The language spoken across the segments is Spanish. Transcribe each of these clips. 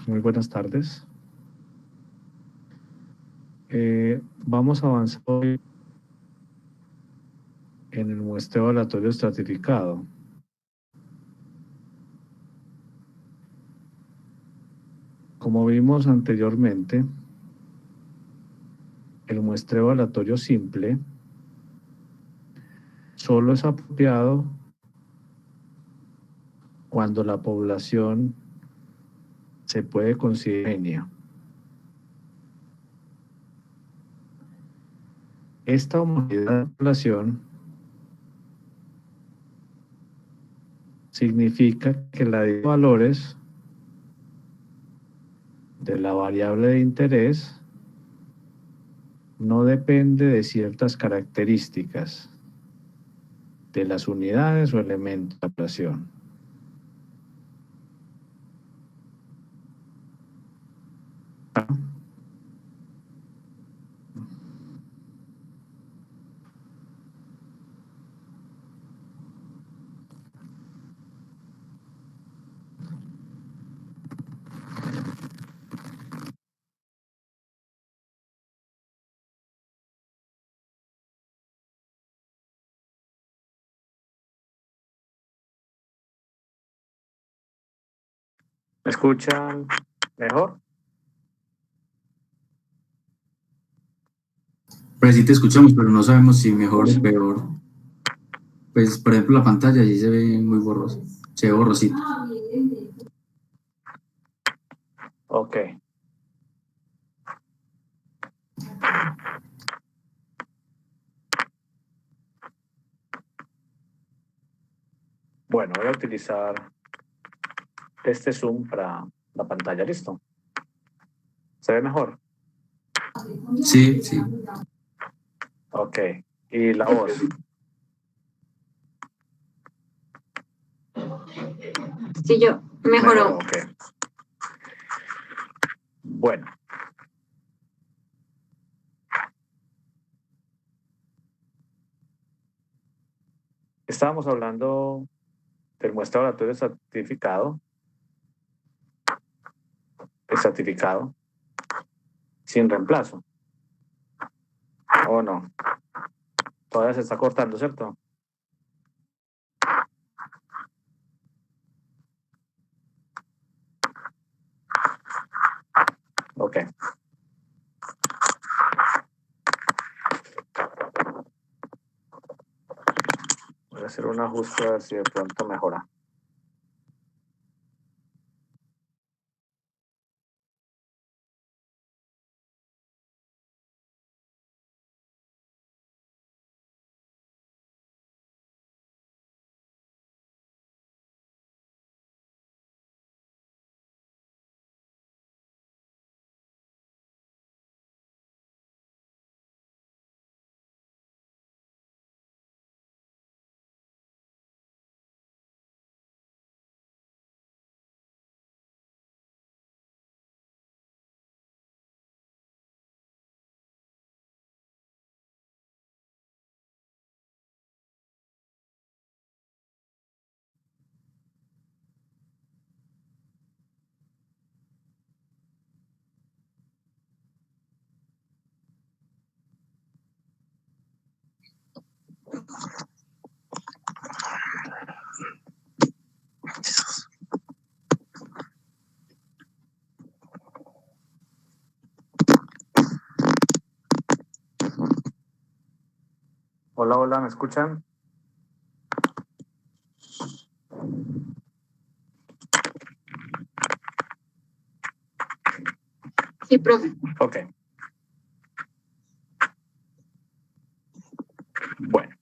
muy buenas tardes. Vamos a avanzar hoy en el muestreo aleatorio estratificado. Como vimos anteriormente, el muestreo aleatorio simple solo es apropiado cuando la población se puede considerar homogénea. Esta homogeneidad de la población significa que la de valores de la variable de interés no depende de ciertas características de las unidades o elementos de la población. ¿Me escuchan mejor? Pues sí te escuchamos, pero no sabemos si mejor o peor. Pues, por ejemplo, la pantalla sí se ve muy borrosa, se ve borrosito. Ok. Bueno, voy a utilizar este zoom para la pantalla. ¿Listo? ¿Se ve mejor? Sí, sí. Ok. ¿Y la voz? Sí, yo. Mejoró. Ok. Bueno. Estábamos hablando del muestreo aleatorio estratificado, sin reemplazo. ¿O no? Todavía se está cortando, ¿cierto? Ok. Voy a hacer un ajuste a ver si de pronto mejora. Hola, hola, ¿me escuchan? Sí, profe. Ok. Bueno.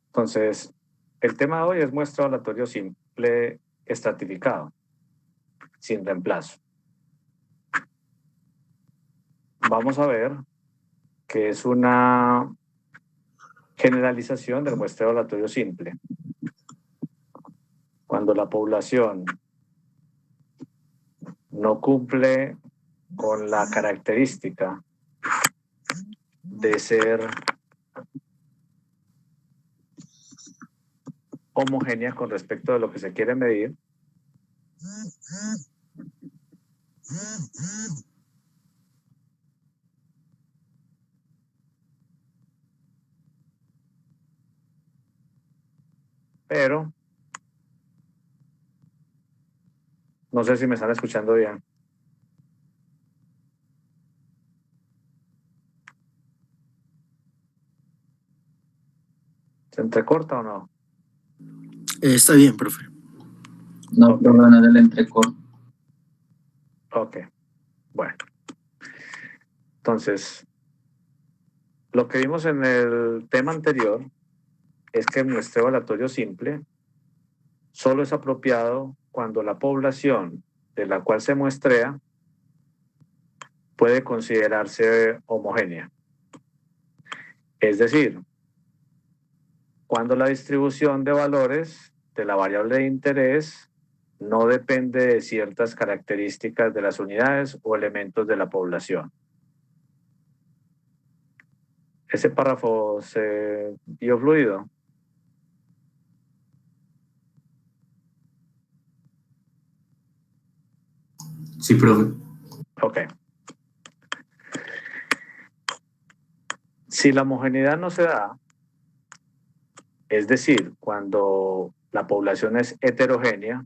Entonces, el tema de hoy es muestreo aleatorio simple estratificado, sin reemplazo. Vamos a ver que es una generalización del muestreo aleatorio simple. Cuando la población no cumple con la característica de ser homogénea con respecto a lo que se quiere medir, Pero no sé si me están escuchando bien. ¿Se entrecorta o no? Está bien, profe. No, Ok. profe, no es el entrecorte. Ok, bueno. Entonces, lo que vimos en el tema anterior es que el muestreo aleatorio simple solo es apropiado cuando la población de la cual se muestrea puede considerarse homogénea. Es decir, cuando la distribución de valores de la variable de interés no depende de ciertas características de las unidades o elementos de la población. Ese párrafo se vio fluido. Sí, profe. Ok. Si la homogeneidad no se da, es decir, cuando la población es heterogénea,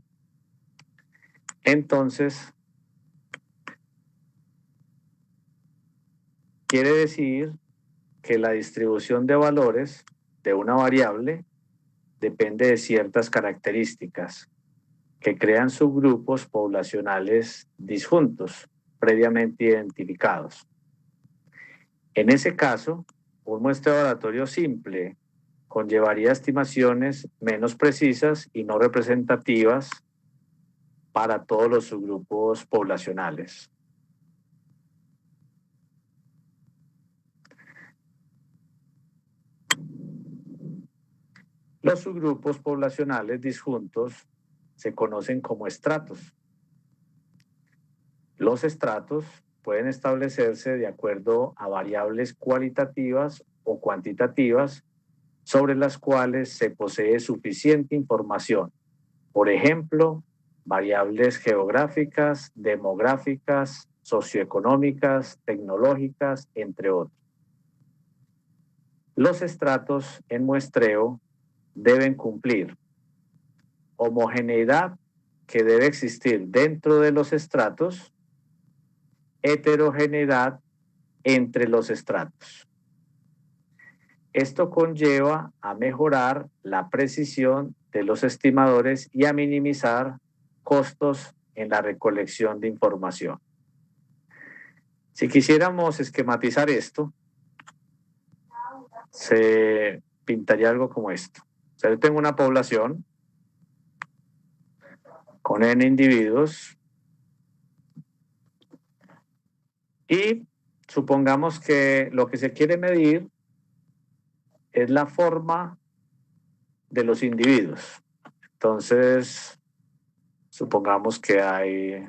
entonces quiere decir que la distribución de valores de una variable depende de ciertas características que crean subgrupos poblacionales disjuntos previamente identificados. En ese caso, un muestreo aleatorio simple conllevaría estimaciones menos precisas y no representativas para todos los subgrupos poblacionales. Los subgrupos poblacionales disjuntos se conocen como estratos. Los estratos pueden establecerse de acuerdo a variables cualitativas o cuantitativas sobre las cuales se posee suficiente información. Por ejemplo, variables geográficas, demográficas, socioeconómicas, tecnológicas, entre otros. Los estratos en muestreo deben cumplir homogeneidad que debe existir dentro de los estratos, heterogeneidad entre los estratos. Esto conlleva a mejorar la precisión de los estimadores y a minimizar costos en la recolección de información. Si quisiéramos esquematizar esto, se pintaría algo como esto. O sea, yo tengo una población con n individuos y supongamos que lo que se quiere medir es la forma de los individuos. Entonces, supongamos que hay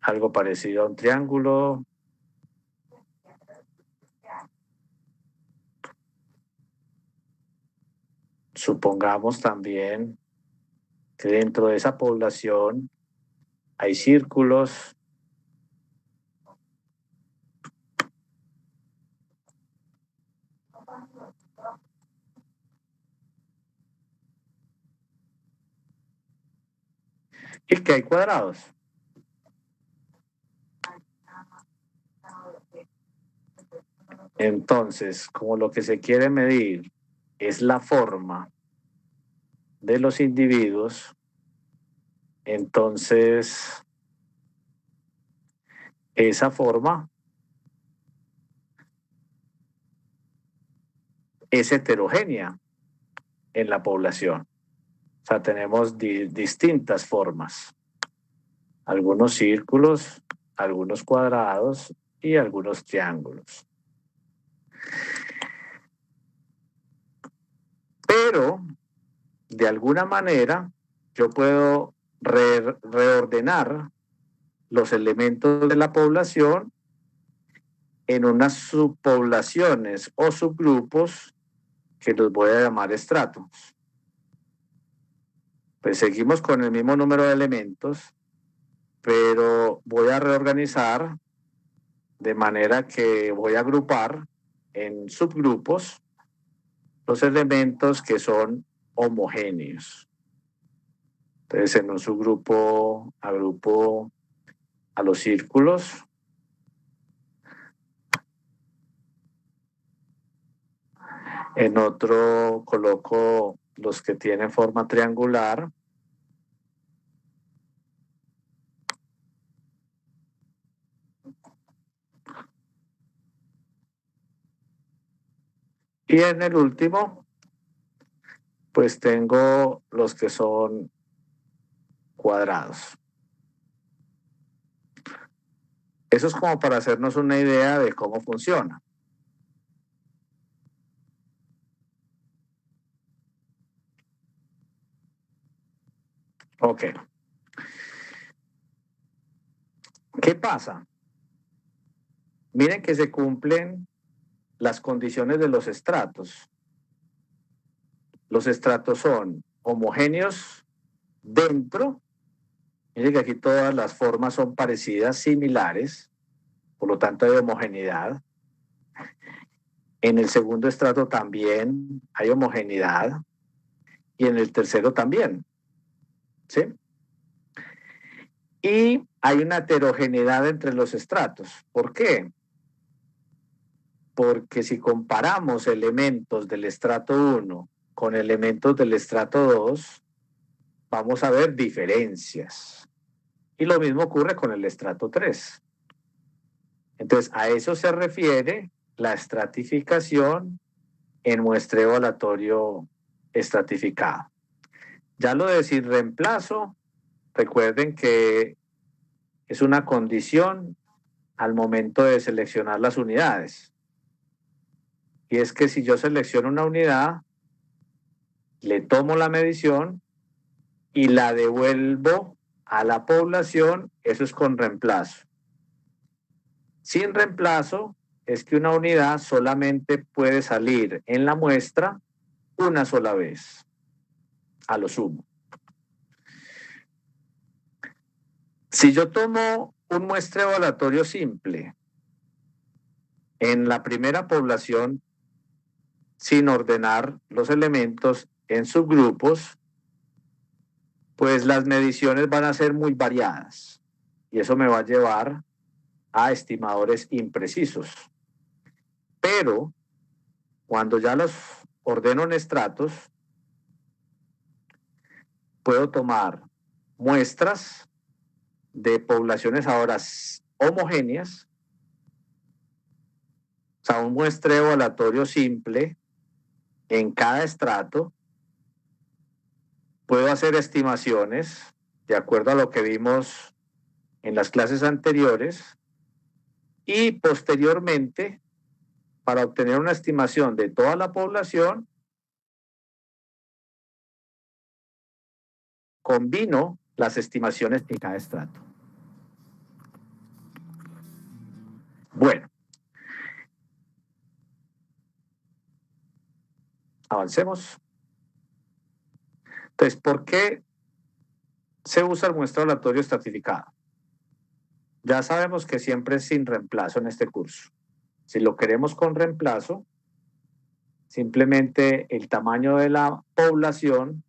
algo parecido a un triángulo. Supongamos también que dentro de esa población hay círculos. Y que hay cuadrados. Entonces, como lo que se quiere medir es la forma de los individuos, entonces esa forma es heterogénea en la población. O sea, tenemos distintas formas. Algunos círculos, algunos cuadrados y algunos triángulos. Pero, de alguna manera, yo puedo reordenar los elementos de la población en unas subpoblaciones o subgrupos que los voy a llamar estratos. Pues seguimos con el mismo número de elementos, pero voy a reorganizar de manera que voy a agrupar en subgrupos los elementos que son homogéneos. Entonces, en un subgrupo agrupo a los círculos. En otro coloco los que tienen forma triangular. Y en el último, pues tengo los que son cuadrados. Eso es como para hacernos una idea de cómo funciona. Ok. ¿Qué pasa? Miren que se cumplen las condiciones de los estratos. Los estratos son homogéneos dentro. Miren que aquí todas las formas son parecidas, similares, por lo tanto hay homogeneidad. En el segundo estrato también hay homogeneidad y en el tercero también. ¿Sí? Y hay una heterogeneidad entre los estratos. ¿Por qué? Porque si comparamos elementos del estrato 1 con elementos del estrato 2, vamos a ver diferencias. Y lo mismo ocurre con el estrato 3. Entonces, a eso se refiere la estratificación en muestreo aleatorio estratificado. Ya lo de decir reemplazo, recuerden que es una condición al momento de seleccionar las unidades. Y es que si yo selecciono una unidad, le tomo la medición y la devuelvo a la población, eso es con reemplazo. Sin reemplazo es que una unidad solamente puede salir en la muestra una sola vez, a lo sumo. Si yo tomo un muestreo aleatorio simple en la primera población sin ordenar los elementos en subgrupos, pues las mediciones van a ser muy variadas y eso me va a llevar a estimadores imprecisos. Pero cuando ya los ordeno en estratos, puedo tomar muestras de poblaciones ahora homogéneas, o sea, un muestreo aleatorio simple en cada estrato. Puedo hacer estimaciones de acuerdo a lo que vimos en las clases anteriores y posteriormente, para obtener una estimación de toda la población, combino las estimaciones de cada estrato. Bueno, avancemos. Entonces, ¿por qué se usa el muestreo aleatorio estratificado? Ya sabemos que siempre es sin reemplazo en este curso. Si lo queremos con reemplazo, simplemente el tamaño de la población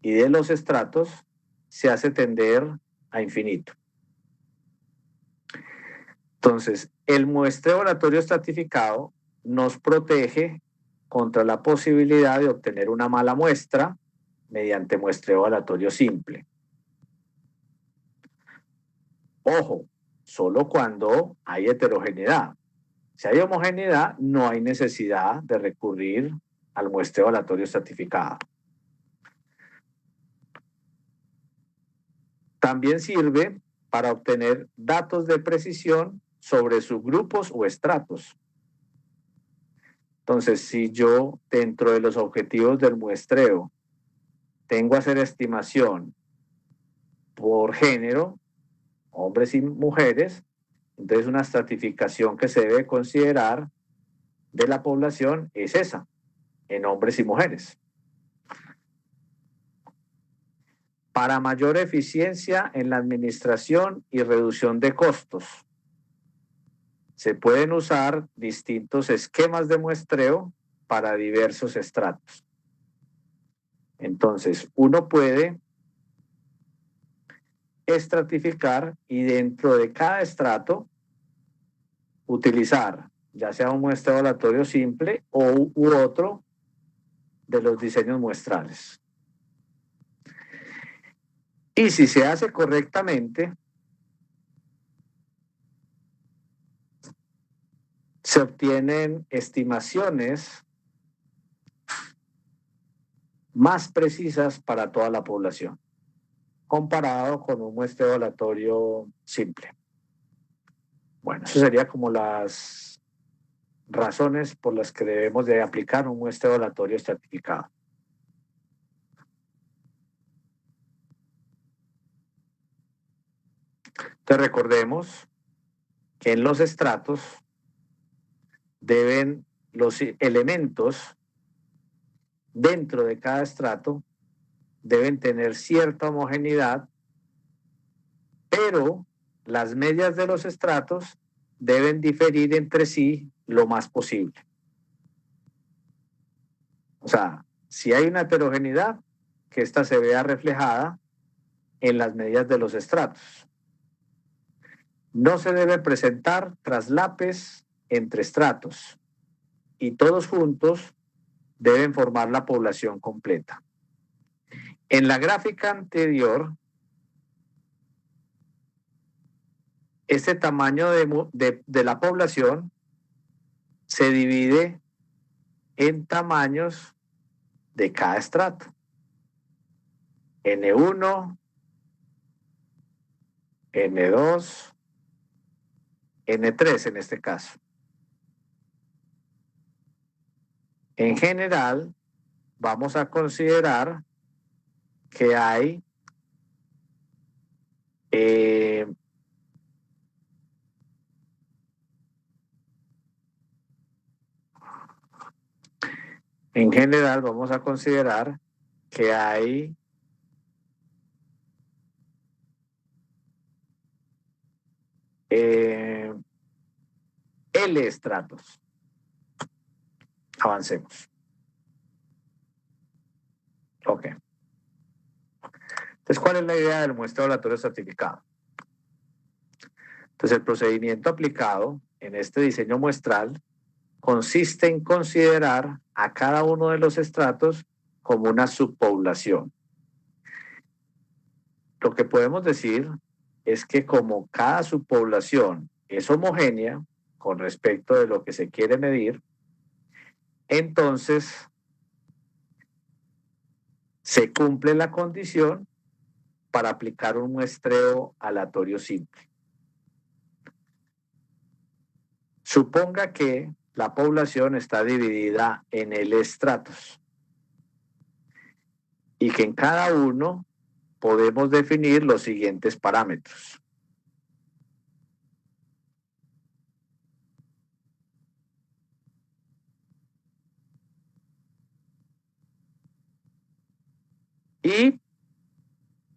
y de los estratos se hace tender a infinito. Entonces, el muestreo aleatorio estratificado nos protege contra la posibilidad de obtener una mala muestra mediante muestreo aleatorio simple. Ojo, solo cuando hay heterogeneidad. Si hay homogeneidad, no hay necesidad de recurrir al muestreo aleatorio estratificado. También sirve para obtener datos de precisión sobre subgrupos o estratos. Entonces, si yo dentro de los objetivos del muestreo tengo que hacer estimación por género, hombres y mujeres, entonces una estratificación que se debe considerar de la población es esa, en hombres y mujeres. para mayor eficiencia en la administración y reducción de costos, se pueden usar distintos esquemas de muestreo para diversos estratos. Entonces, uno puede estratificar y dentro de cada estrato utilizar ya sea un muestreo aleatorio simple u otro de los diseños muestrales. Y si se hace correctamente, se obtienen estimaciones más precisas para toda la población, comparado con un muestreo aleatorio simple. Bueno, eso sería como las razones por las que debemos de aplicar un muestreo aleatorio estratificado. Entonces recordemos que en los estratos deben los elementos dentro de cada estrato deben tener cierta homogeneidad, pero las medias de los estratos deben diferir entre sí lo más posible. O sea, si hay una heterogeneidad, que ésta se vea reflejada en las medias de los estratos. No se debe presentar traslapes entre estratos y todos juntos deben formar la población completa. En la gráfica anterior, este tamaño de la población se divide en tamaños de cada estrato. N1, N2, N3 en este caso. En general, vamos a considerar que hay en general vamos a considerar que hay L estratos. Avancemos. Ok. Entonces, ¿cuál es la idea del muestreo aleatorio estratificado? Entonces, el procedimiento aplicado en este diseño muestral consiste en considerar a cada uno de los estratos como una subpoblación. Lo que podemos decir es que como cada subpoblación es homogénea con respecto de lo que se quiere medir, entonces se cumple la condición para aplicar un muestreo aleatorio simple. Suponga que la población está dividida en L estratos y que en cada uno podemos definir los siguientes parámetros. Y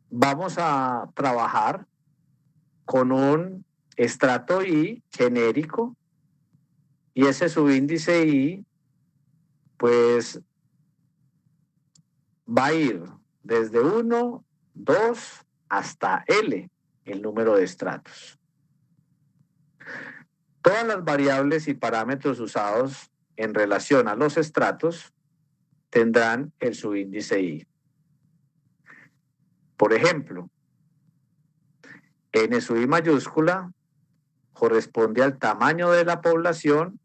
vamos a trabajar con un estrato I genérico y ese subíndice I pues va a ir desde 1, 2 hasta L, el número de estratos. Todas las variables y parámetros usados en relación a los estratos tendrán el subíndice I. Por ejemplo, N sub I mayúscula corresponde al tamaño de la población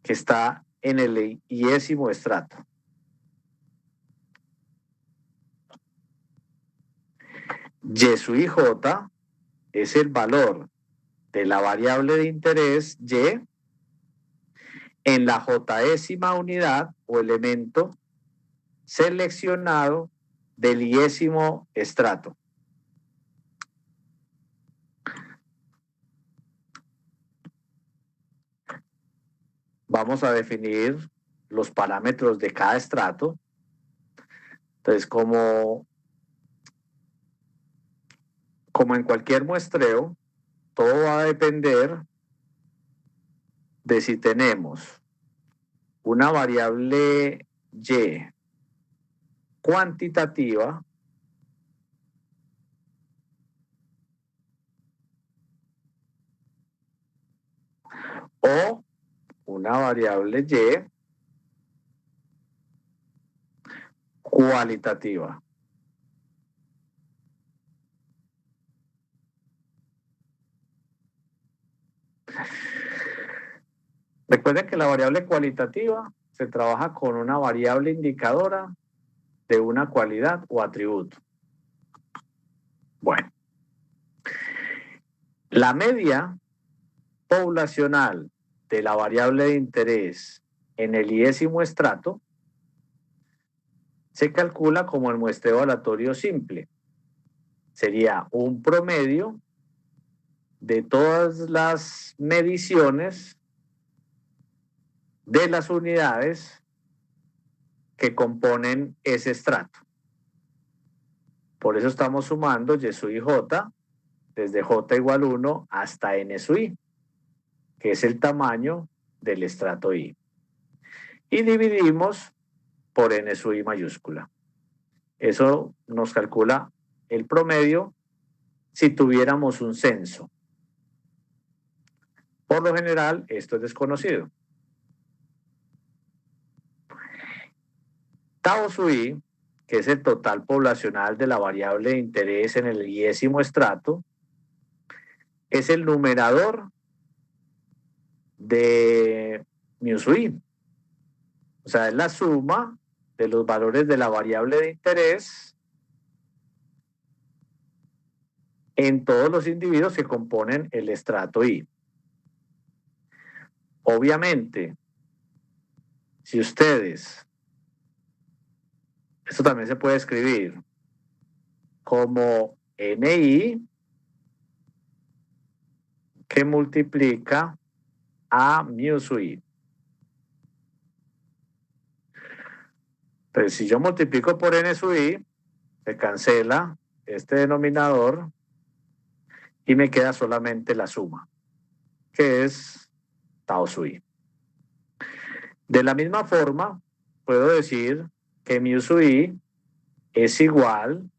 que está en el iésimo estrato. Y sub I J es el valor de la variable de interés Y en la jésima unidad o elemento seleccionado del iésimo estrato. Vamos a definir los parámetros de cada estrato. Entonces, como como en cualquier muestreo, todo va a depender de si tenemos una variable y cuantitativa o una variable y cualitativa. Recuerden que la variable cualitativa se trabaja con una variable indicadora de una cualidad o atributo. Bueno, la media poblacional de la variable de interés en el 10º estrato se calcula como el muestreo aleatorio simple. Sería un promedio de todas las mediciones de las unidades que componen ese estrato. Por eso estamos sumando Y sub i J desde J igual 1 hasta N sub i, que es el tamaño del estrato I. Y dividimos por N sub i mayúscula. Eso nos calcula el promedio si tuviéramos un censo. Por lo general, esto es desconocido. Tau sub i, que es el total poblacional de la variable de interés en el 10º estrato, es el numerador de mu sub i. O sea, es la suma de los valores de la variable de interés en todos los individuos que componen el estrato I. Obviamente, si ustedes, esto también se puede escribir como NI que multiplica a mu sub i. Entonces, si yo multiplico por N sub i, se cancela este denominador y me queda solamente la suma, que es tau sub i. De la misma forma, puedo decir que mu sub i es igual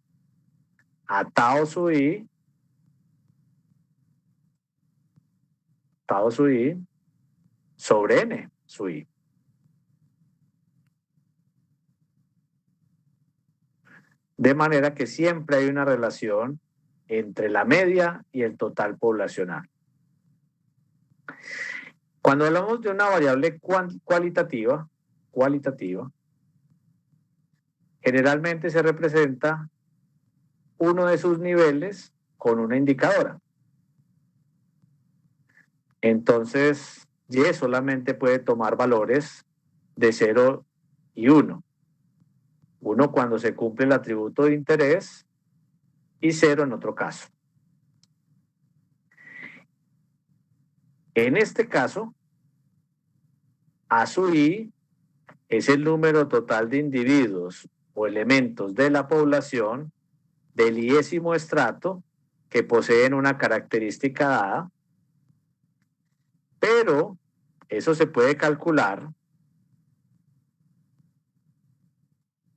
a tau sub i sobre N sub i. De manera que siempre hay una relación entre la media y el total poblacional. Cuando hablamos de una variable cualitativa, generalmente se representa uno de sus niveles con una indicadora. Entonces, Y solamente puede tomar valores de 0 y 1. 1 cuando se cumple el atributo de interés y 0 en otro caso. En este caso, A sub i es el número total de individuos o elementos de la población del 10º estrato que poseen una característica dada, pero eso se puede calcular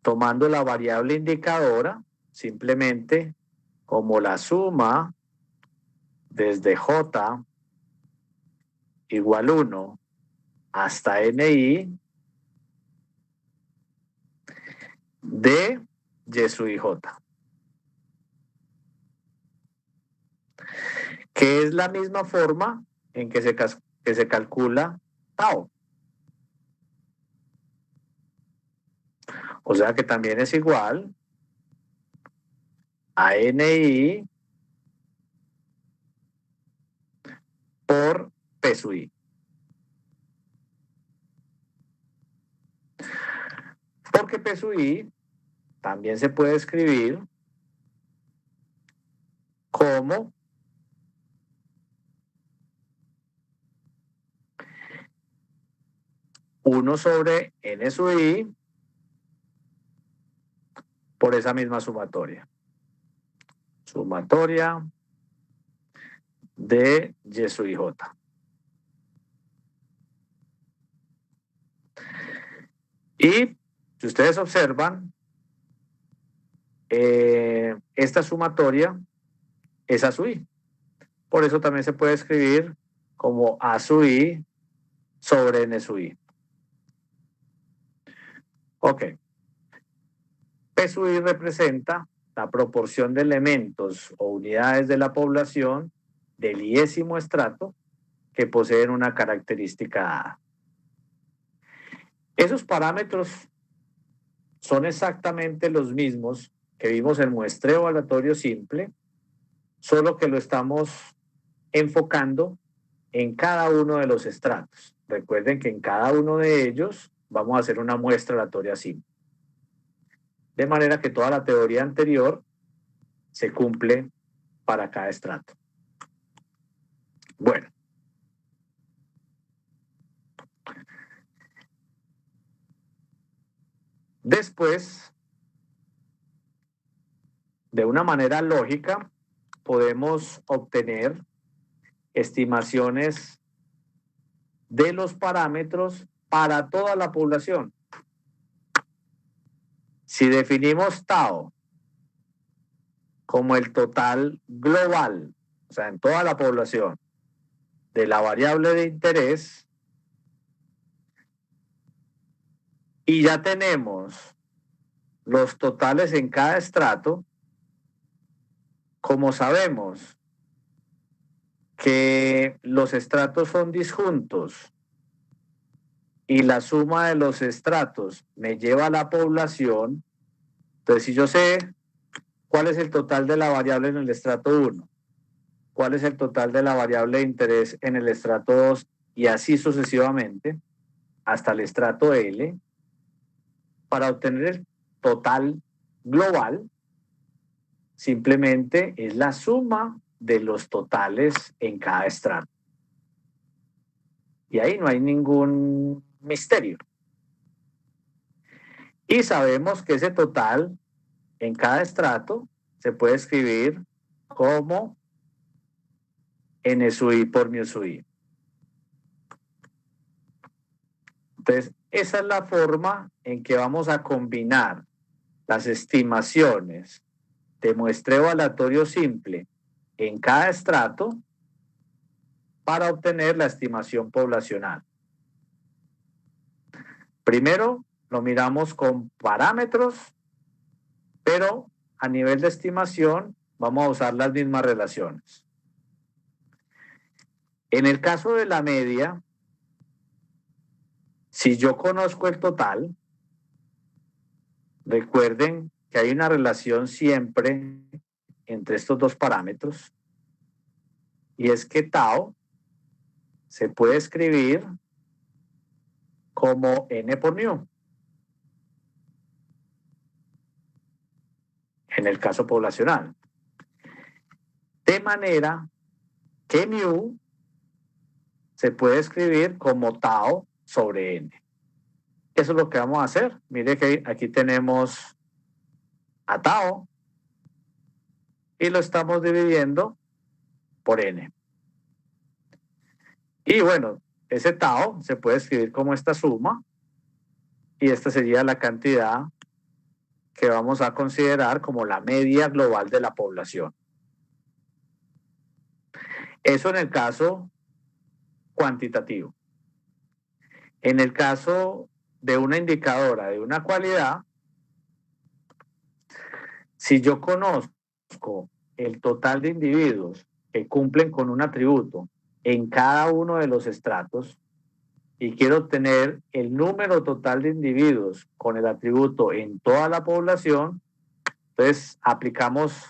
tomando la variable indicadora simplemente como la suma desde J igual 1 hasta NI de Y sub i J, que es la misma forma en que se calcula tau. O sea que también es igual a NI por P sub i. Porque P sub i también se puede escribir como uno sobre N sub i por esa misma sumatoria. Sumatoria de Y sub i J. Y si ustedes observan, esta sumatoria es A sub i. Por eso también se puede escribir como A sub i sobre N sub i. Ok. P sub i representa la proporción de elementos o unidades de la población del iésimo estrato que poseen una característica dada. Esos parámetros son exactamente los mismos que vimos en muestreo aleatorio simple, solo que lo estamos enfocando en cada uno de los estratos. Recuerden que en cada uno de ellos vamos a hacer una muestra aleatoria simple. De manera que toda la teoría anterior se cumple para cada estrato. Bueno. Después, de una manera lógica, podemos obtener estimaciones de los parámetros para toda la población. Si definimos tau como el total global, o sea, en toda la población, de la variable de interés, y ya tenemos los totales en cada estrato, como sabemos que los estratos son disjuntos y la suma de los estratos me lleva a la población, entonces si yo sé cuál es el total de la variable en el estrato 1, cuál es el total de la variable de interés en el estrato 2 y así sucesivamente hasta el estrato L, para obtener el total global simplemente es la suma de los totales en cada estrato. Y ahí no hay ningún misterio. Y sabemos que ese total en cada estrato se puede escribir como N sub i por mu sub i. Entonces, esa es la forma en que vamos a combinar las estimaciones de muestreo aleatorio simple en cada estrato para obtener la estimación poblacional. Primero lo miramos con parámetros, pero a nivel de estimación vamos a usar las mismas relaciones. En el caso de la media, si yo conozco el total, recuerden que hay una relación siempre entre estos dos parámetros, y es que tau se puede escribir como n por mu. En el caso poblacional. De manera que mu se puede escribir como tau sobre n. Eso es lo que vamos a hacer. Mire que aquí tenemos a tau y lo estamos dividiendo por n. Y bueno, ese tau se puede escribir como esta suma y esta sería la cantidad que vamos a considerar como la media global de la población. Eso en el caso cuantitativo. En el caso de una indicadora de una cualidad, si yo conozco el total de individuos que cumplen con un atributo en cada uno de los estratos y quiero obtener el número total de individuos con el atributo en toda la población, entonces aplicamos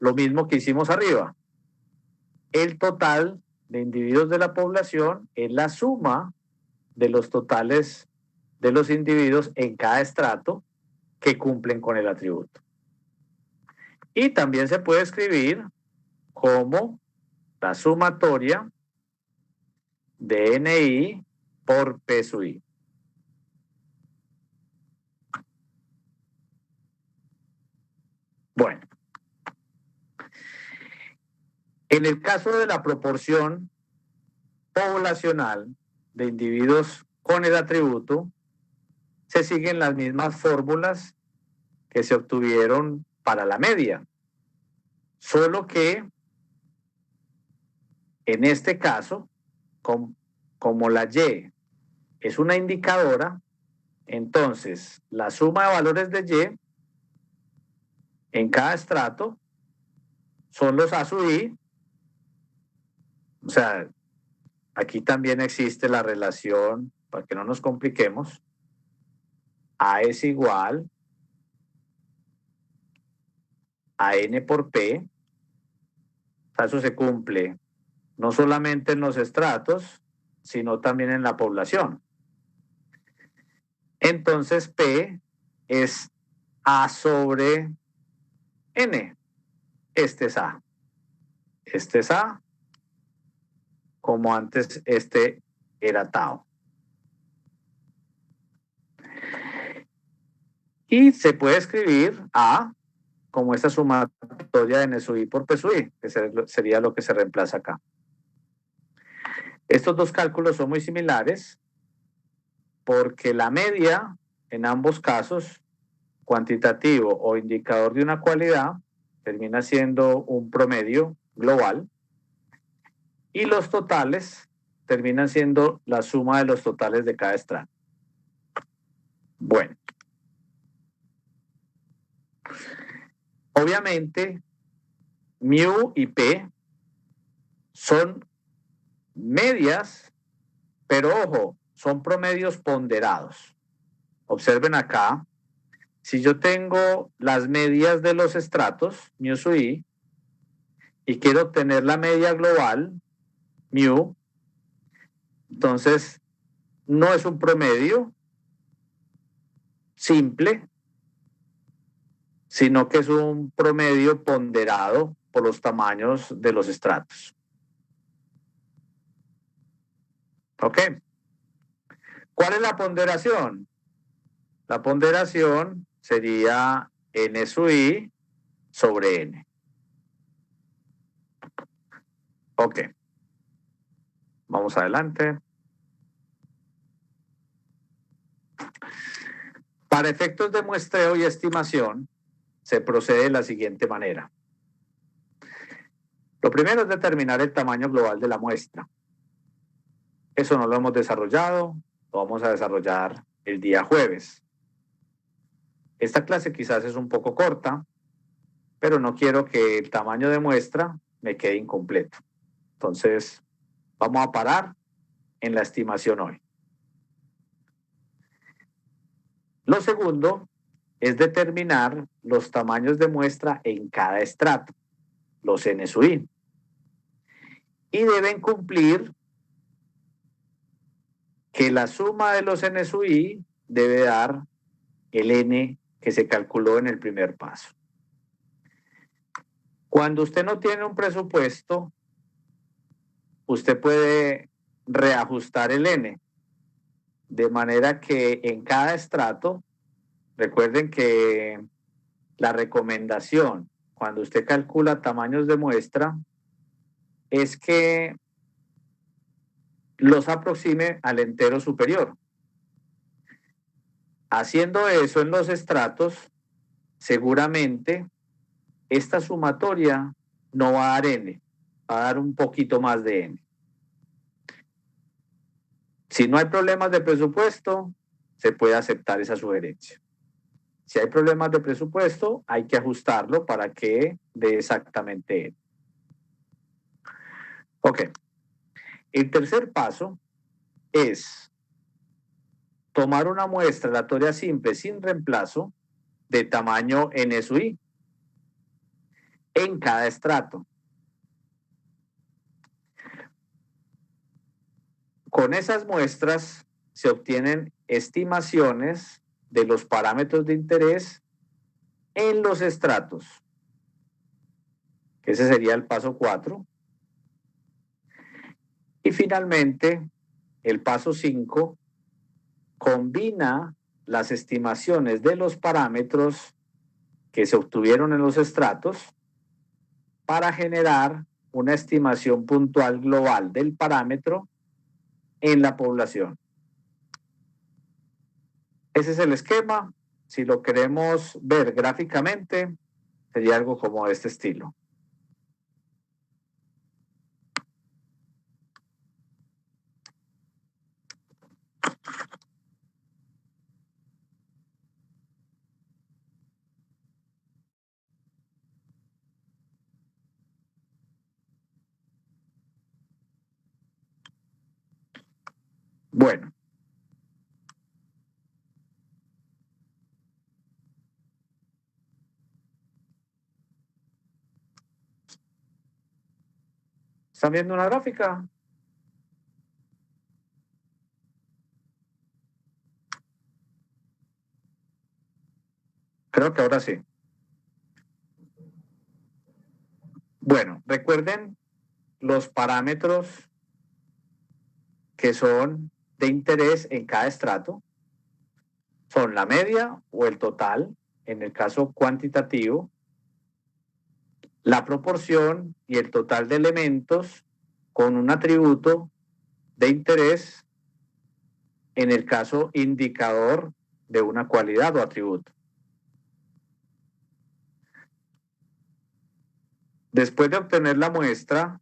lo mismo que hicimos arriba. El total de individuos de la población es la suma de los totales de los individuos en cada estrato que cumplen con el atributo. Y también se puede escribir como la sumatoria de NI por P sub i. Bueno, En el caso de la proporción poblacional de individuos con el atributo, se siguen las mismas fórmulas que se obtuvieron para la media, solo que en este caso, como la Y es una indicadora, entonces la suma de valores de Y en cada estrato son los A sub I. O sea, aquí también existe la relación, para que no nos compliquemos, A es igual a N por P. O sea, eso se cumple no solamente en los estratos, sino también en la población. Entonces P es A sobre N. Este es A. Este es A. Como antes este era tau. Y se puede escribir A como esta sumatoria de N sub I por P sub I, que sería lo que se reemplaza acá. Estos dos cálculos son muy similares porque la media, en ambos casos, cuantitativo o indicador de una cualidad, termina siendo un promedio global y los totales terminan siendo la suma de los totales de cada estrato. Bueno. Obviamente, mu y p son medias, pero ojo, son promedios ponderados. Observen acá, si yo tengo las medias de los estratos, mu sub i, y quiero obtener la media global, mu, entonces no es un promedio simple, sino que es un promedio ponderado por los tamaños de los estratos. ¿Ok? ¿Cuál es la ponderación? La ponderación sería N sub I sobre N. Ok. Vamos adelante. Para efectos de muestreo y estimación, se procede de la siguiente manera. Lo primero es determinar el tamaño global de la muestra. Eso no lo hemos desarrollado, lo vamos a desarrollar el día jueves. Esta clase quizás es un poco corta, pero no quiero que el tamaño de muestra me quede incompleto. Entonces, vamos a parar en la estimación hoy. Lo segundo es determinar los tamaños de muestra en cada estrato, los N sub I. Y deben cumplir que la suma de los N sub I debe dar el N que se calculó en el primer paso. Cuando usted no tiene un presupuesto, usted puede reajustar el N, de manera que en cada estrato, recuerden que la recomendación cuando usted calcula tamaños de muestra es que los aproxime al entero superior. Haciendo eso en los estratos, seguramente esta sumatoria no va a dar N, va a dar un poquito más de N. Si no hay problemas de presupuesto, se puede aceptar esa sugerencia. Si hay problemas de presupuesto, hay que ajustarlo para que dé exactamente N. Ok. El tercer paso es tomar una muestra aleatoria simple sin reemplazo de tamaño N sub I en cada estrato. Con esas muestras se obtienen estimaciones de los parámetros de interés en los estratos. Ese sería el paso 4. Y finalmente, el paso 5 combina las estimaciones de los parámetros que se obtuvieron en los estratos para generar una estimación puntual global del parámetro en la población. Ese es el esquema. Si lo queremos ver gráficamente, sería algo como de este estilo. Bueno. ¿Están viendo una gráfica? Creo que ahora sí. Bueno, recuerden los parámetros que son de interés en cada estrato. Son la media o el total, en el caso cuantitativo, la proporción y el total de elementos con un atributo de interés, en el caso indicador de una cualidad o atributo. Después de obtener la muestra,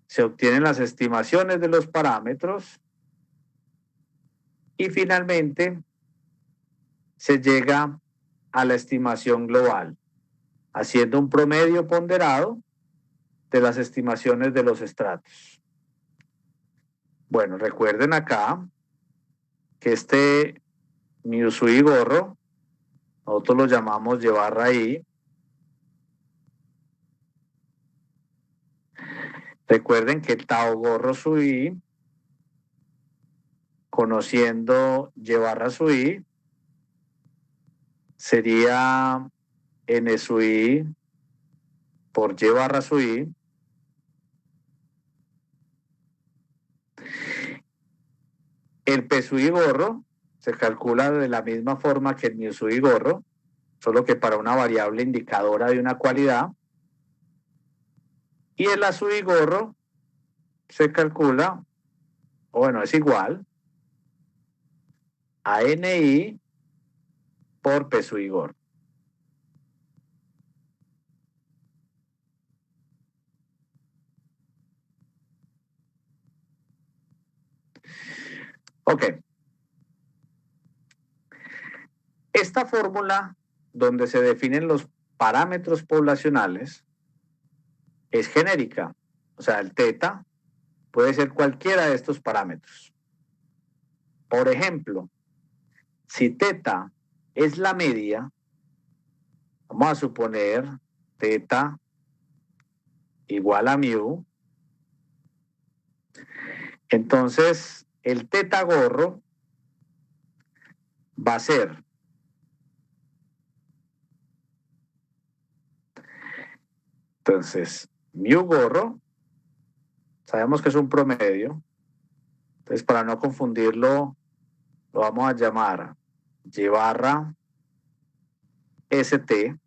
se obtienen las estimaciones de los parámetros y finalmente se llega a la estimación global, haciendo un promedio ponderado de las estimaciones de los estratos. Bueno, recuerden acá que este Miusui gorro, nosotros lo llamamos llevar ahí. Recuerden que Tao gorro sui, conociendo llevar sui, sería N sui por Y sui. El P sui gorro se calcula de la misma forma que el mu sui gorro, solo que para una variable indicadora de una cualidad. Y el A sui gorro se calcula, o bueno, es igual a NI por P sui gorro. Ok. Esta fórmula, donde se definen los parámetros poblacionales, es genérica. O sea, el teta puede ser cualquiera de estos parámetros. Por ejemplo, si teta es la media, vamos a suponer teta igual a mu. Entonces, el teta gorro va a ser entonces mu gorro, sabemos que es un promedio, entonces para no confundirlo lo vamos a llamar y barra st,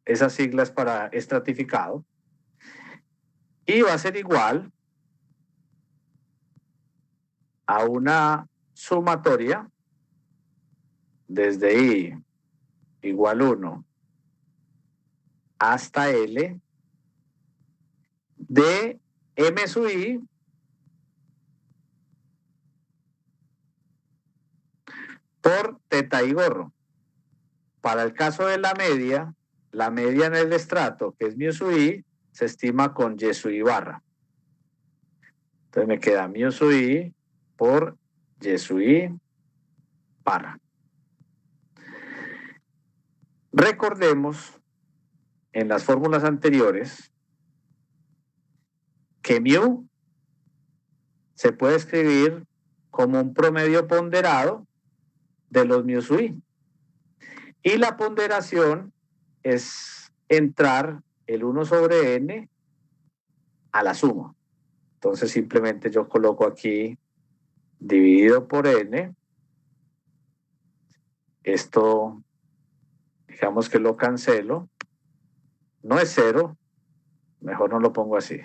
esas siglas para estratificado, y va a ser igual a una sumatoria desde i igual 1 hasta L de M sub I por teta y gorro. Para el caso de la media en el estrato, que es mu sub I, se estima con Y sub I barra. Entonces me queda mu sub I por Y sub I barra. Recordemos en las fórmulas anteriores que mu se puede escribir como un promedio ponderado de los mu sub I. Y la ponderación es entrar el 1 sobre n a la suma. Entonces simplemente yo coloco aquí dividido por n. Esto, digamos que lo cancelo. no es 0, mejor no lo pongo así.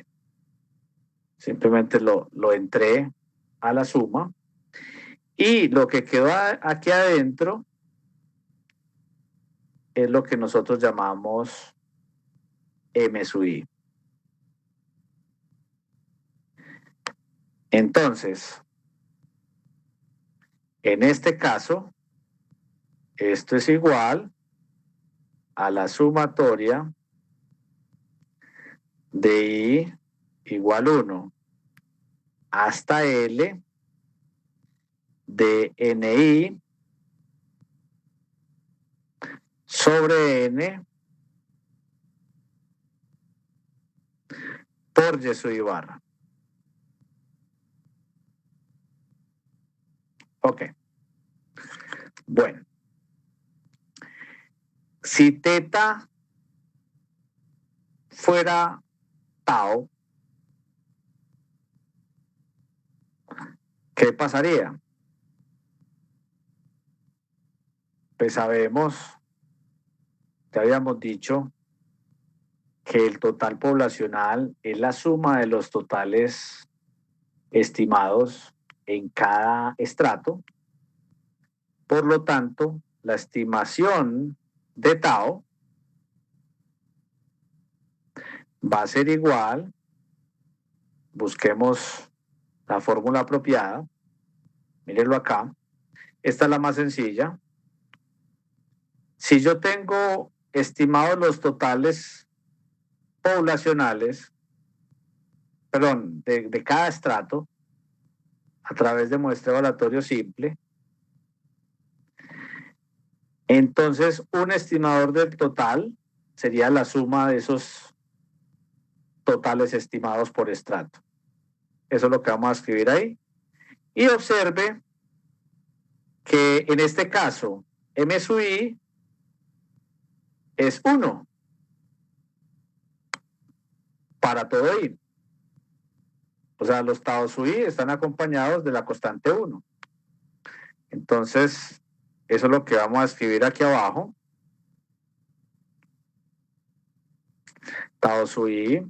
Simplemente lo entré a la suma. Y lo que quedó aquí adentro es lo que nosotros llamamos M sub I. Entonces, en este caso, esto es igual a la sumatoria de I igual 1 hasta L de NI sobre N por Y sub I barra. Ok. Bueno. Si teta fuera tau, ¿qué pasaría? Pues sabemos, te habíamos dicho, que el total poblacional es la suma de los totales estimados en cada estrato. Por lo tanto, la estimación de tau va a ser igual, busquemos la fórmula apropiada, mírenlo acá, esta es la más sencilla. Si yo tengo estimados los totales poblacionales, perdón, de cada estrato, a través de muestreo aleatorio simple, entonces un estimador del total sería la suma de esos totales estimados por estrato. Eso es lo que vamos a escribir ahí. Y observe que en este caso, M sub I es 1 para todo I. O sea, los tau sub I están acompañados de la constante 1. Entonces, eso es lo que vamos a escribir aquí abajo. Tau sub I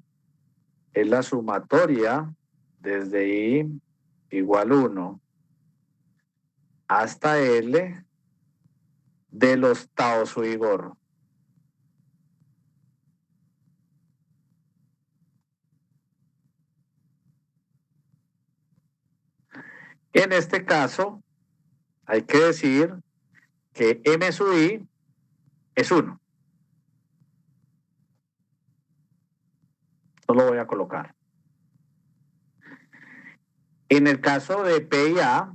es la sumatoria desde I igual 1 hasta L de los tau sub I gorro. En este caso, hay que decir que M sub I es 1. No lo voy a colocar. En el caso de P y A,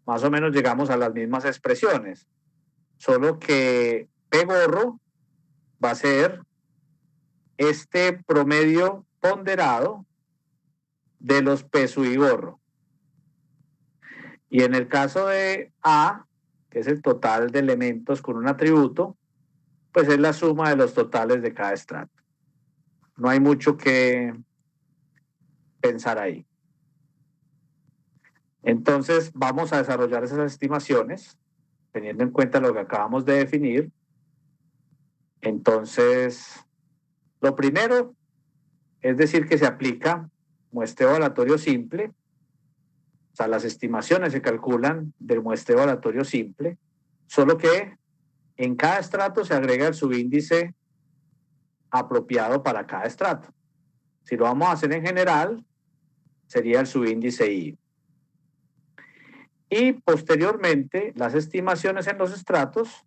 más o menos llegamos a las mismas expresiones, solo que P gorro va a ser este promedio ponderado de los P sub I gorro. Y en el caso de A, que es el total de elementos con un atributo, pues es la suma de los totales de cada estrato. No hay mucho que pensar ahí. Entonces vamos a desarrollar esas estimaciones teniendo en cuenta lo que acabamos de definir. Entonces, lo primero es decir que se aplica muestreo aleatorio simple. O sea, las estimaciones se calculan del muestreo aleatorio simple, solo que en cada estrato se agrega el subíndice apropiado para cada estrato. Si lo vamos a hacer en general, sería el subíndice I. Y posteriormente, las estimaciones en los estratos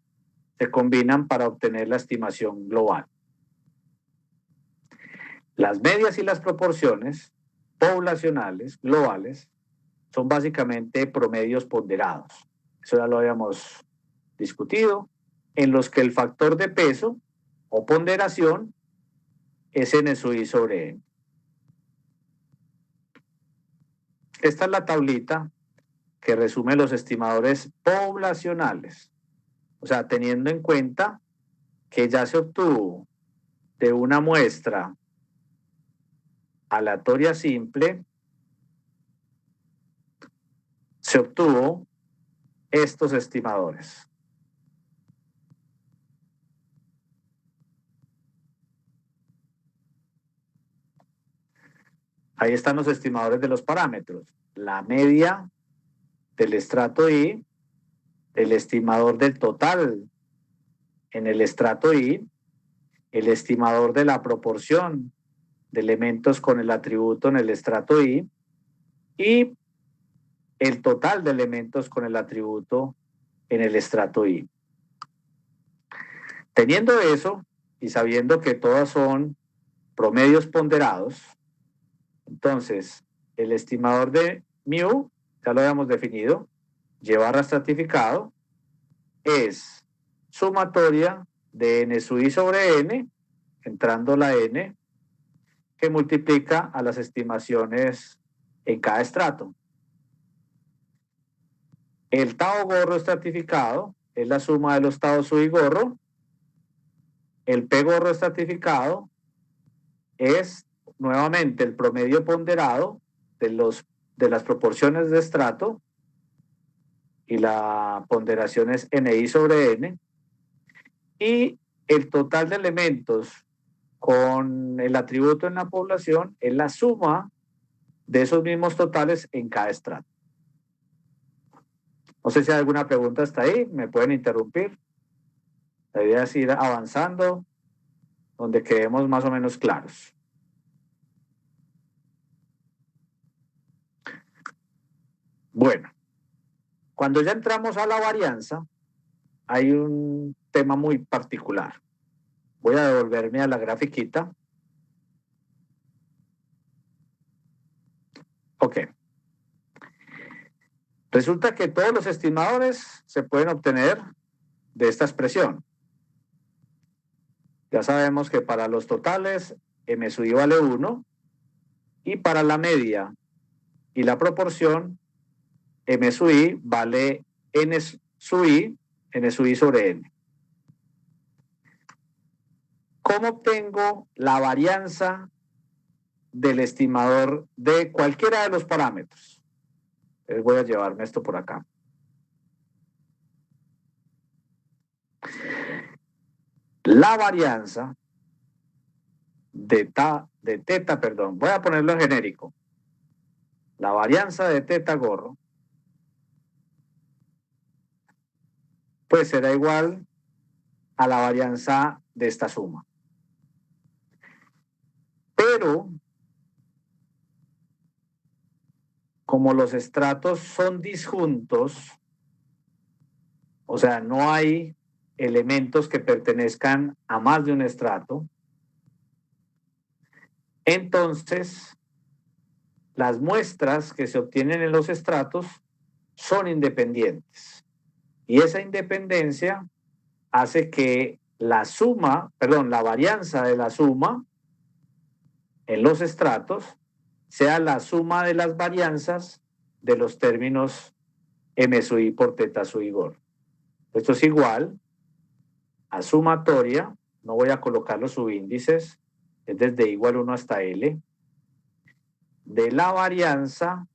se combinan para obtener la estimación global. Las medias y las proporciones poblacionales globales son básicamente promedios ponderados. Eso ya lo habíamos discutido, en los que el factor de peso o ponderación es N sub I sobre N. Esta es la tablita que resume los estimadores poblacionales. O sea, teniendo en cuenta que ya se obtuvo de una muestra aleatoria simple, se obtuvo estos estimadores. Ahí están los estimadores de los parámetros. La media del estrato I, el estimador del total en el estrato I, el estimador de la proporción de elementos con el atributo en el estrato I y el total de elementos con el atributo en el estrato I. Teniendo eso y sabiendo que todas son promedios ponderados, entonces el estimador de mu, ya lo habíamos definido, llevar a estratificado, es sumatoria de n sub i sobre n, entrando la n, que multiplica a las estimaciones en cada estrato. El tau gorro estratificado es la suma de los tau sub i gorro. El p gorro estratificado es nuevamente el promedio ponderado de las proporciones de estrato, y la ponderación es ni sobre n, y el total de elementos con el atributo en la población es la suma de esos mismos totales en cada estrato. No sé si hay alguna pregunta hasta ahí, me pueden interrumpir. La idea es ir avanzando donde quedemos más o menos claros. Bueno, cuando ya entramos a la varianza, hay un tema muy particular. Voy a devolverme a la grafiquita. Ok. Resulta que todos los estimadores se pueden obtener de esta expresión. Ya sabemos que para los totales m sub i vale 1 y para la media y la proporción m sub i vale n sub i sobre n. ¿Cómo obtengo la varianza del estimador de cualquiera de los parámetros? Les voy a llevarme esto por acá. La varianza de teta, perdón, voy a ponerlo en genérico. La varianza de teta gorro pues será igual a la varianza de esta suma. Pero como los estratos son disjuntos, o sea, no hay elementos que pertenezcan a más de un estrato, entonces las muestras que se obtienen en los estratos son independientes. Y esa independencia hace que la varianza de la suma en los estratos sea la suma de las varianzas de los términos m sub i por teta sub i gorro. Esto es igual a sumatoria, no voy a colocar los subíndices, es desde igual 1 hasta L, de la varianza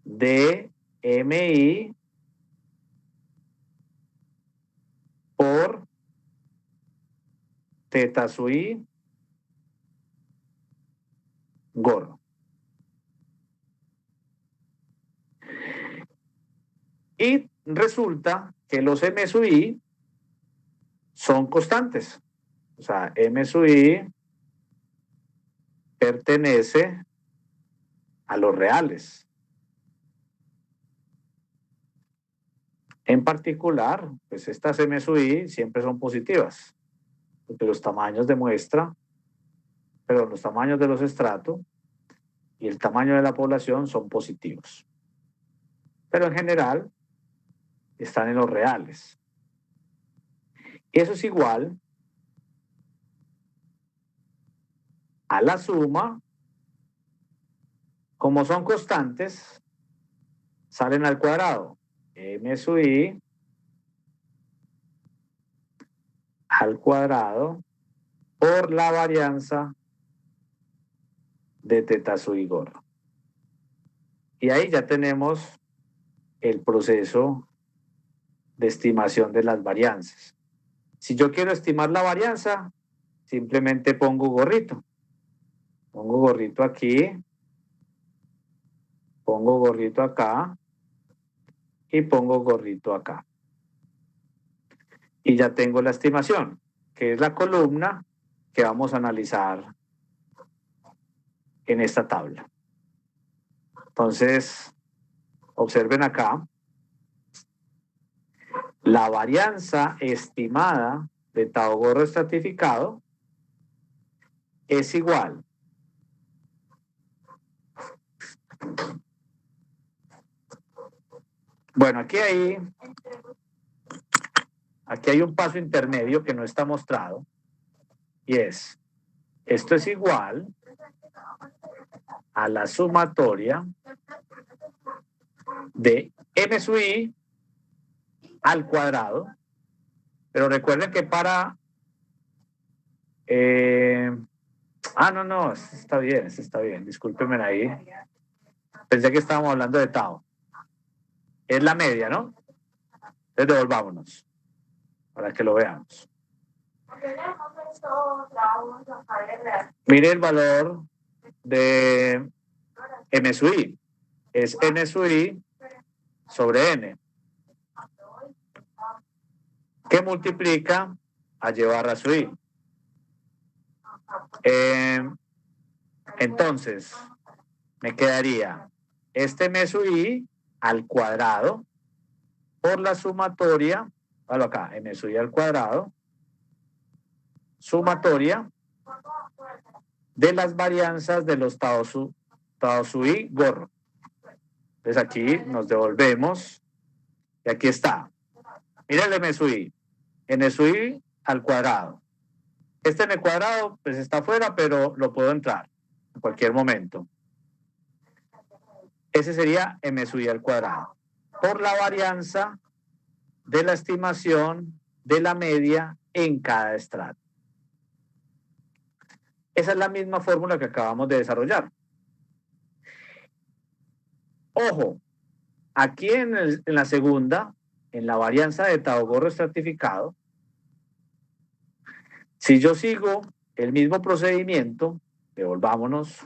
de mi por teta sub i gorro. Y resulta que los m sub i son constantes. O sea, m sub i pertenece a los reales. En particular, pues estas m sub i siempre son positivas, porque los tamaños de muestra, pero los tamaños de los estratos y el tamaño de la población son positivos. Pero en general están en los reales. Y eso es igual a la suma, como son constantes, salen al cuadrado. M sub i al cuadrado por la varianza de teta sub i gorro. Y ahí ya tenemos el proceso de estimación de las varianzas. Si yo quiero estimar la varianza, simplemente pongo gorrito. Pongo gorrito aquí. Pongo gorrito acá. Y pongo gorrito acá. Y ya tengo la estimación, que es la columna que vamos a analizar en esta tabla. Entonces, observen acá. La varianza estimada de Tao Gorro estratificado es igual bueno, aquí hay un paso intermedio que no está mostrado y es, esto es igual a la sumatoria de m sub i al cuadrado, pero recuerden que para no, está bien, discúlpenme ahí, pensé que estábamos hablando de Tao, es la media, ¿no? Entonces devolvámonos para que lo veamos. Mire el valor de m sub i, es n sub i sobre n, que multiplica a y barra sub i. Entonces, me quedaría este m sub i al cuadrado por la sumatoria, acá, m sub i al cuadrado, sumatoria de las varianzas de los Tao sub i gorro. Entonces aquí nos devolvemos y aquí está. Mira el m sub i, n sub i al cuadrado. Este n cuadrado pues está afuera, pero lo puedo entrar en cualquier momento. Ese sería m sub i al cuadrado. Por la varianza de la estimación de la media en cada estrato. Esa es la misma fórmula que acabamos de desarrollar. Ojo, aquí en la segunda, en la varianza de Tao Gorro estratificado, si yo sigo el mismo procedimiento, devolvámonos,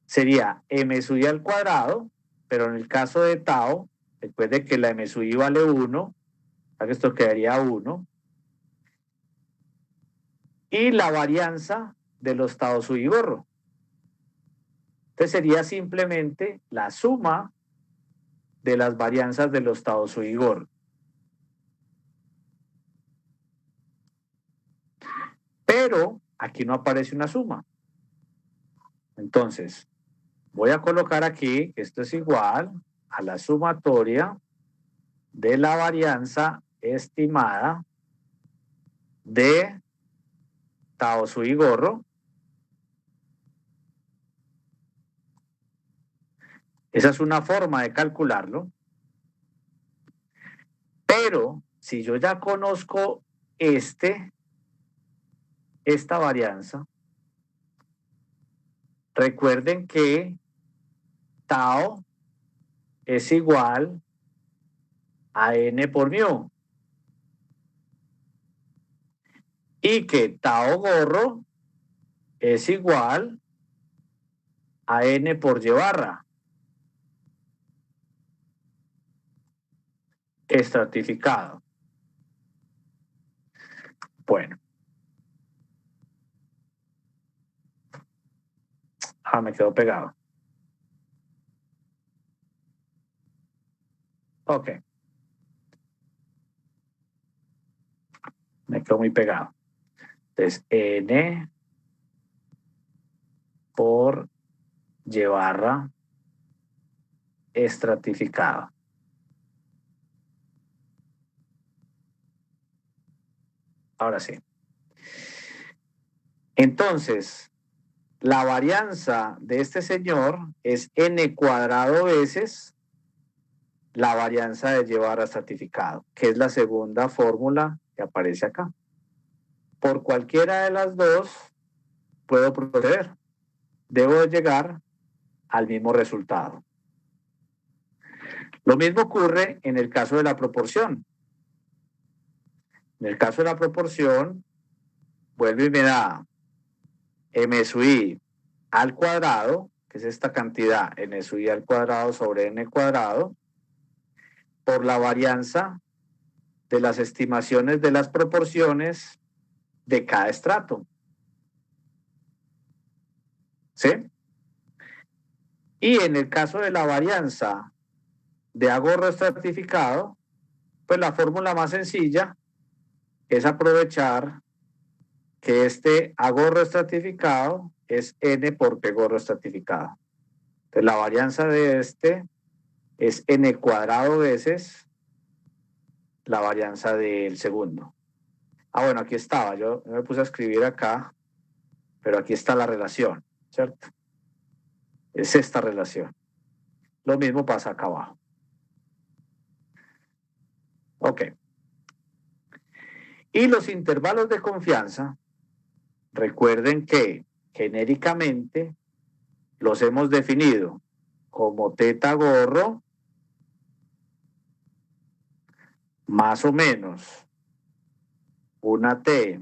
sería m sub i al cuadrado, pero en el caso de Tao, recuerde que la m sub i vale 1, que esto quedaría 1, y la varianza de los Tao sub i gorro. Entonces sería simplemente la suma de las varianzas de los Tao sub i gorro. Pero aquí no aparece una suma. Entonces, voy a colocar aquí que esto es igual a la sumatoria de la varianza estimada de Tao sub i gorro. Esa es una forma de calcularlo. Pero si yo ya conozco esta varianza, recuerden que Tao es igual a n por mu. Y que Tao gorro es igual a n por y barra. Estratificado. Bueno. Me quedó pegado. Ok. Me quedó muy pegado. Entonces, n por y barra estratificado. Ahora sí. Entonces, la varianza de este señor es n cuadrado veces la varianza de y barra estratificado, que es la segunda fórmula que aparece acá. Por cualquiera de las dos puedo proceder. Debo llegar al mismo resultado. Lo mismo ocurre en el caso de la proporción. En el caso de la proporción, vuelve y me da M sub I al cuadrado, que es esta cantidad, N sub I al cuadrado sobre N cuadrado, por la varianza de las estimaciones de las proporciones de cada estrato. ¿Sí? Y en el caso de la varianza de agorro estratificado, pues la fórmula más sencilla es aprovechar que este agorro estratificado es N por P gorro estratificado. Entonces la varianza de este es N cuadrado veces la varianza del segundo. Ah, bueno, aquí estaba, yo me puse a escribir acá, pero aquí está la relación, ¿cierto? Es esta relación. Lo mismo pasa acá abajo. Ok. Y los intervalos de confianza, recuerden que genéricamente los hemos definido como teta gorro más o menos una T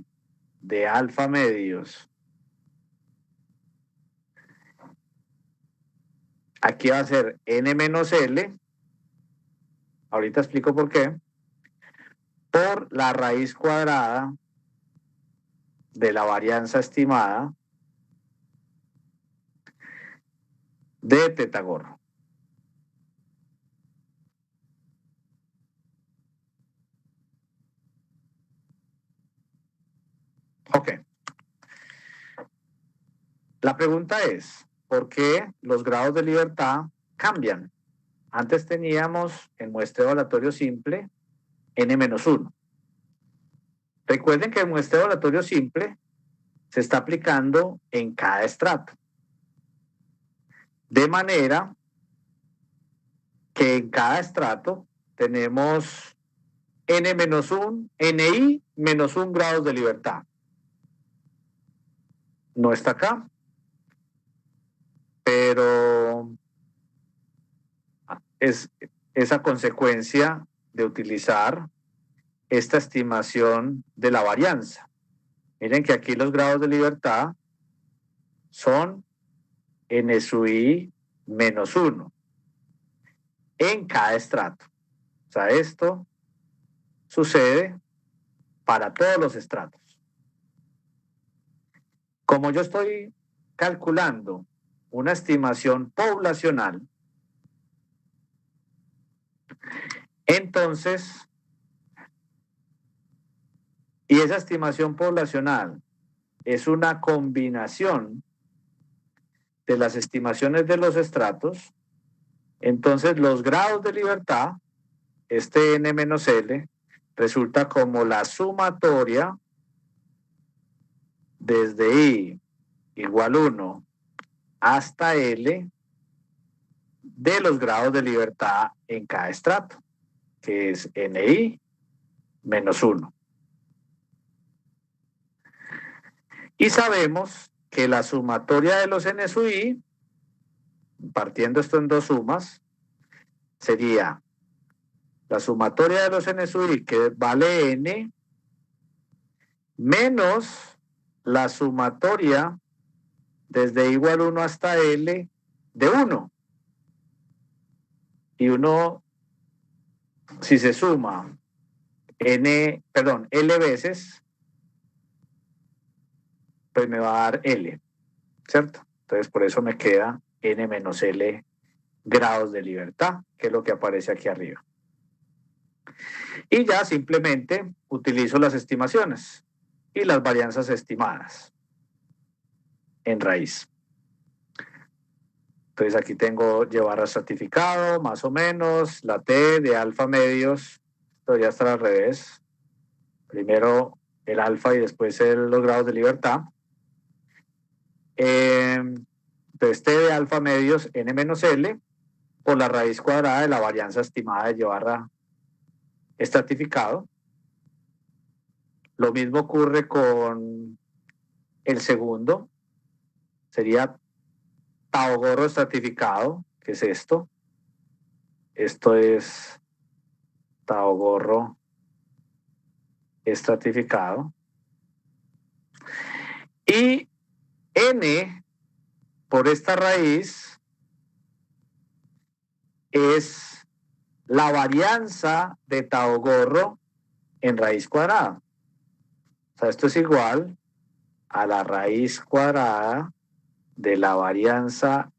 de alfa medios. Aquí va a ser N menos L. Ahorita explico por qué. Por la raíz cuadrada de la varianza estimada de teta gorro. Ok. La pregunta es, ¿por qué los grados de libertad cambian? Antes teníamos en muestreo aleatorio simple N-1. Recuerden que el muestreo aleatorio simple se está aplicando en cada estrato. De manera que en cada estrato tenemos N-1, NI-1 grados de libertad. No está acá, pero es esa consecuencia de utilizar esta estimación de la varianza. Miren que aquí los grados de libertad son N sub I menos 1 en cada estrato. O sea, esto sucede para todos los estratos. Como yo estoy calculando una estimación poblacional, entonces, y esa estimación poblacional es una combinación de las estimaciones de los estratos, entonces los grados de libertad, este N menos L, resulta como la sumatoria desde I igual 1 hasta L de los grados de libertad en cada estrato, que es NI menos 1. Y sabemos que la sumatoria de los N sub I, partiendo esto en dos sumas, sería la sumatoria de los N sub I, que vale N, menos la sumatoria desde igual 1 hasta L de 1. Y uno, si se suma L veces, pues me va a dar L, ¿cierto? Entonces por eso me queda N menos L grados de libertad, que es lo que aparece aquí arriba. Y ya simplemente utilizo las estimaciones y las varianzas estimadas en raíz. Entonces aquí tengo llevar a estratificado, más o menos, la T de alfa medios, esto ya está al revés. Primero el alfa y después los grados de libertad. Entonces T de alfa medios, N menos L, por la raíz cuadrada de la varianza estimada de llevar a estratificado. Lo mismo ocurre con el segundo, sería tau gorro estratificado, que es esto. Esto es tau gorro estratificado. Y N por esta raíz es la varianza de tau gorro en raíz cuadrada. O sea, esto es igual a la raíz cuadrada de la varianza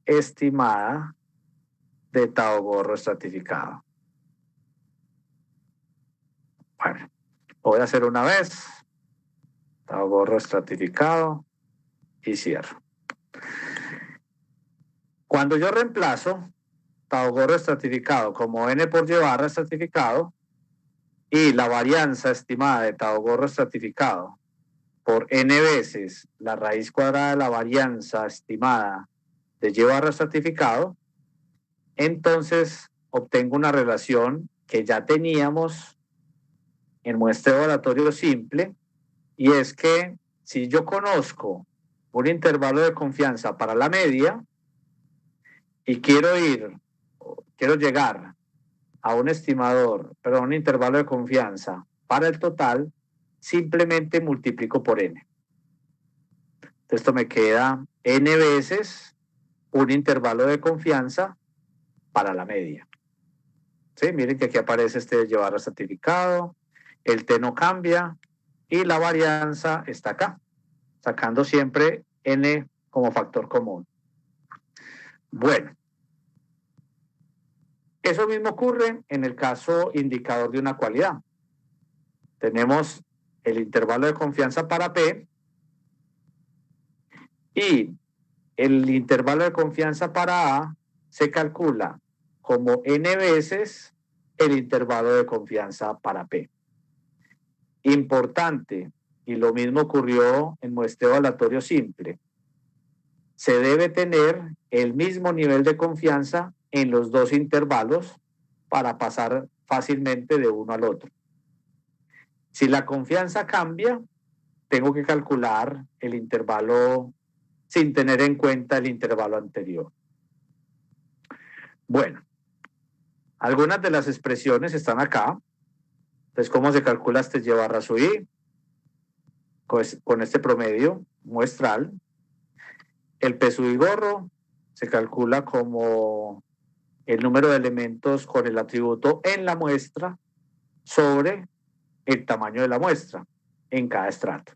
estimada de tau gorro estratificado. Bueno, lo voy a hacer una vez. Tau gorro estratificado y cierro. Cuando yo reemplazo tau gorro estratificado como n por y barra estratificado y la varianza estimada de tau gorro estratificado por n veces la raíz cuadrada de la varianza estimada de y barra estratificado, entonces obtengo una relación que ya teníamos en muestreo aleatorio simple, y es que si yo conozco un intervalo de confianza para la media y quiero llegar a un estimador, perdón, un intervalo de confianza para el total, simplemente multiplico por n. Esto me queda n veces un intervalo de confianza para la media. ¿Sí? Miren que aquí aparece este llevar a certificado, el t no cambia y la varianza está acá, sacando siempre n como factor común. Bueno, eso mismo ocurre en el caso indicador de una cualidad. Tenemos el intervalo de confianza para P y el intervalo de confianza para A se calcula como n veces el intervalo de confianza para P. Importante, y lo mismo ocurrió en muestreo aleatorio simple. Se debe tener el mismo nivel de confianza en los dos intervalos para pasar fácilmente de uno al otro. Si la confianza cambia, tengo que calcular el intervalo sin tener en cuenta el intervalo anterior. Bueno, algunas de las expresiones están acá. Entonces, ¿cómo se calcula este y barra su i? Con este promedio muestral. El P sub i gorro se calcula como el número de elementos con el atributo en la muestra sobre el tamaño de la muestra en cada estrato.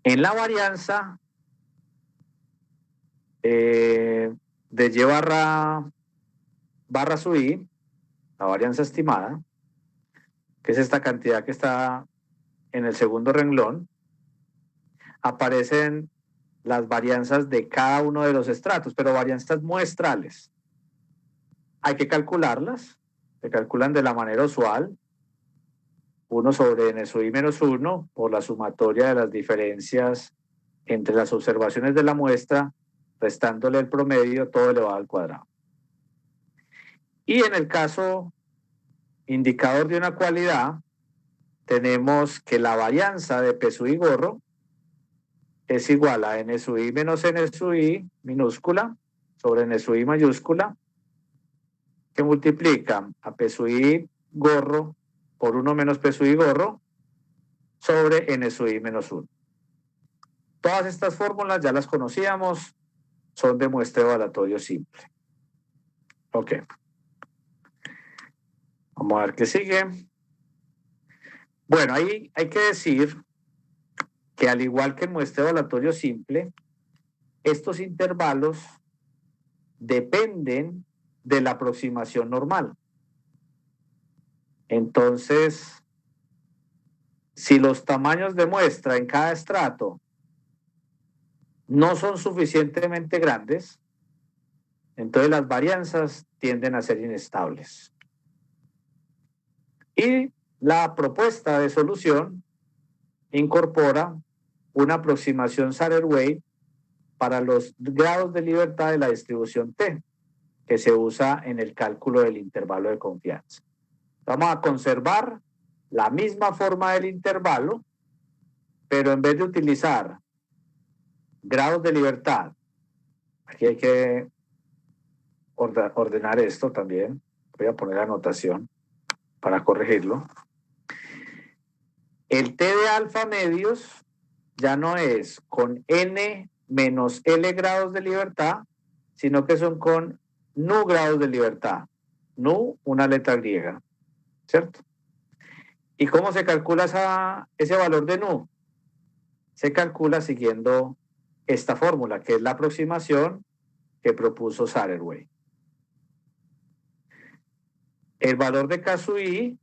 En la varianza de y barra su i, la varianza estimada, que es esta cantidad que está en el segundo renglón, aparecen las varianzas de cada uno de los estratos, pero varianzas muestrales. Hay que calcularlas, se calculan de la manera usual, 1 sobre n sub i menos 1 por la sumatoria de las diferencias entre las observaciones de la muestra, restándole el promedio todo elevado al cuadrado. Y en el caso indicador de una cualidad, tenemos que la varianza de P sub i gorro es igual a n sub i menos n sub i minúscula sobre n sub i mayúscula, que multiplica a P sub i gorro por 1 menos P sub i gorro sobre n sub i menos 1. Todas estas fórmulas ya las conocíamos, son de muestreo aleatorio simple. Ok. Vamos a ver qué sigue. Bueno, ahí hay que decir que al igual que en muestreo aleatorio simple, estos intervalos dependen de la aproximación normal. Entonces, si los tamaños de muestra en cada estrato no son suficientemente grandes, entonces las varianzas tienden a ser inestables. Y la propuesta de solución incorpora una aproximación Satterthwaite para los grados de libertad de la distribución T, que se usa en el cálculo del intervalo de confianza. Vamos a conservar la misma forma del intervalo, pero en vez de utilizar grados de libertad, aquí hay que ordenar esto también. Voy a poner anotación para corregirlo. El T de alfa medios ya no es con n menos L grados de libertad, sino que son con nu grados de libertad. Nu, una letra griega, ¿cierto? ¿Y cómo se calcula ese valor de nu? Se calcula siguiendo esta fórmula, que es la aproximación que propuso Satterway. El valor de K sub i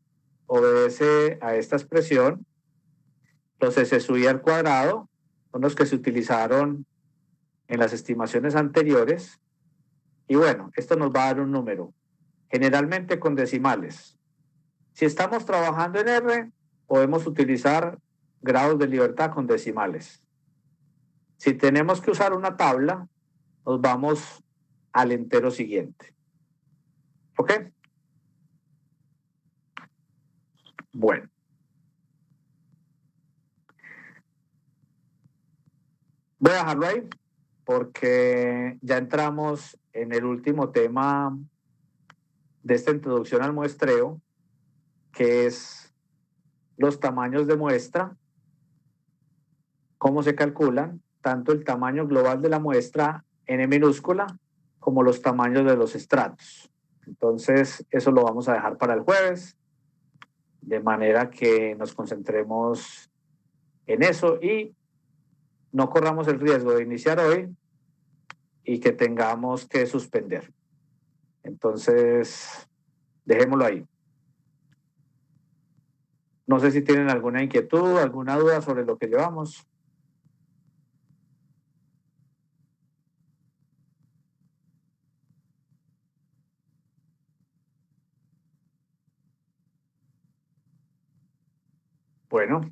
obedece a esta expresión. Los S sub i al cuadrado son los que se utilizaron en las estimaciones anteriores. Y bueno, esto nos va a dar un número, generalmente con decimales. Si estamos trabajando en R, podemos utilizar grados de libertad con decimales. Si tenemos que usar una tabla, nos vamos al entero siguiente. ¿Ok? Bueno. Voy a dejarlo ahí porque ya entramos en el último tema de esta introducción al muestreo, que es los tamaños de muestra, cómo se calculan, tanto el tamaño global de la muestra n minúscula como los tamaños de los estratos. Entonces, eso lo vamos a dejar para el jueves, de manera que nos concentremos en eso y no corramos el riesgo de iniciar hoy y que tengamos que suspender. Entonces, dejémoslo ahí. No sé si tienen alguna inquietud, alguna duda sobre lo que llevamos. Bueno,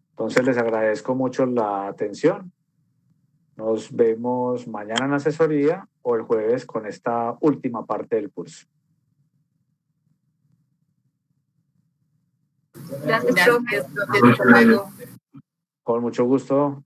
entonces les agradezco mucho la atención. Nos vemos mañana en asesoría o el jueves con esta última parte del curso. Gracias, profe. Hasta luego. Con mucho gusto.